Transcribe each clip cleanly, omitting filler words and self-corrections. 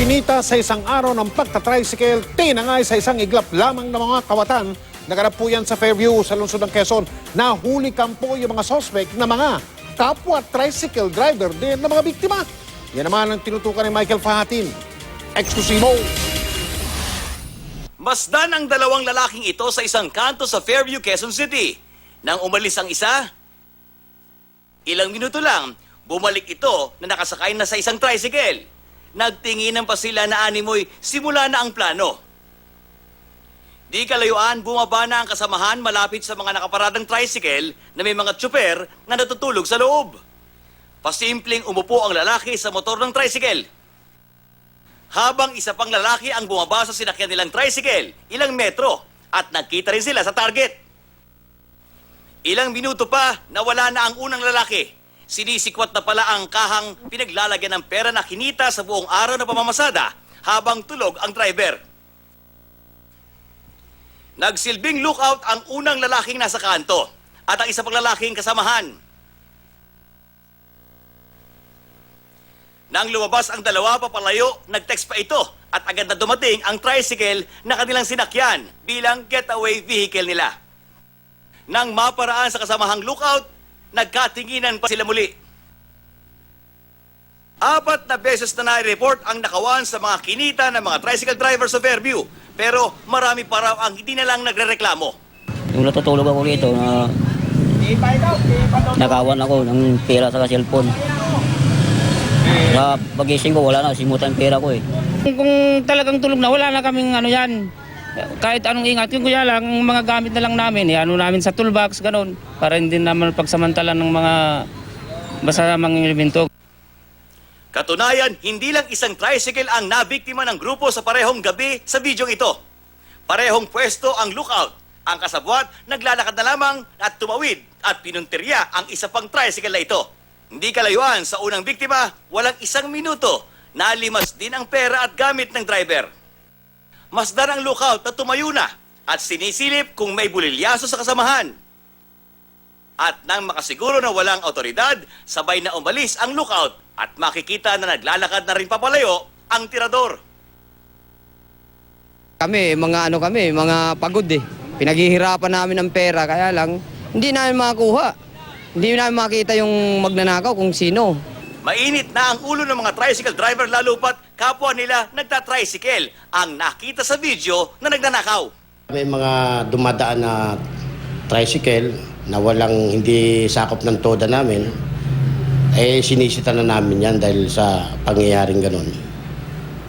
Kinita sa isang araw ng pagtatricycle, tinangay sa isang iglap lamang ng mga kawatan. Naganap po yan sa Fairview sa lungsod ng Quezon. Nahuli kampo yung mga suspect na mga kapwa tricycle driver din ng mga biktima. Yan naman ang tinutukan ni Michael Fahatin. Eksklusibo! Masdan ang dalawang lalaking ito sa isang kanto sa Fairview, Quezon City. Nang umalis ang isa, ilang minuto lang, bumalik ito na nakasakay na sa isang tricycle. Nagtinginan pa sila na animoy simula na ang plano. Di kalayuan, bumaba na ang kasamahan malapit sa mga nakaparadang tricycle na may mga tsuper na natutulog sa loob. Pasimpleng umupo ang lalaki sa motor ng tricycle. Habang isa pang lalaki ang bumaba sa sinakyan nilang tricycle, ilang metro, at nagkita rin sila sa target. Ilang minuto pa, nawala na ang unang lalaki. Sinisikwat na pala ang kahang pinaglalagyan ng pera na kinita sa buong araw na pamamasada habang tulog ang driver. Nagsilbing lookout ang unang lalaking nasa kanto at ang isa pang lalaking kasamahan. Nang lumabas ang dalawa papalayo, nag-text pa ito at agad na dumating ang tricycle na kanilang sinakyan bilang getaway vehicle nila. Nang maparaan sa kasamahang lookout, nagkatinginan pa sila muli. 4 na beses na nai-report ang nakawan sa mga kinita ng mga tricycle drivers sa Fairview. Pero marami pa raw ang hindi na lang nagrereklamo. Yung natutulog ako rito na nakawan ako ng pera sa cellphone. Sa pagising ko wala na, simutan pera ko eh. Kung talagang tulog na, wala na kaming ano yan. Kahit anong ingat, yung kuya lang, mga gamit na lang namin, ano namin sa toolbox, ganun. Para hindi naman pagsamantalan ng mga masamang elemento. Katunayan, hindi lang isang tricycle ang nabiktima ng grupo sa parehong gabi sa bidyong ito. Parehong pwesto ang lookout. Ang kasabwat, naglalakad na lamang at tumawid at pinuntirya ang isa pang tricycle na ito. Hindi kalayuan sa unang biktima, walang isang minuto, nalimas din ang pera at gamit ng driver. Masdan ang lookout na tumayo na at sinisilip kung may bulilyaso sa kasamahan. At nang makasiguro na walang otoridad, sabay na umalis ang lookout at makikita na naglalakad na rin papalayo ang tirador. Kami, mga pagod eh. Pinaghihirapan namin ng pera, kaya lang hindi namin makakuha. Hindi namin makita yung magnanakaw kung sino. Mainit na ang ulo ng mga tricycle driver lalo pat kapwa nila nagta-tricycle ang nakita sa video na nagnanakaw. May mga dumadaan na tricycle na hindi sakop ng toda namin, sinisita na namin yan dahil sa pangyayaring ganun.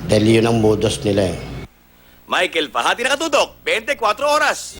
Dahil yun ang modus nila eh. Michael Pahati nakatutok, 24 oras.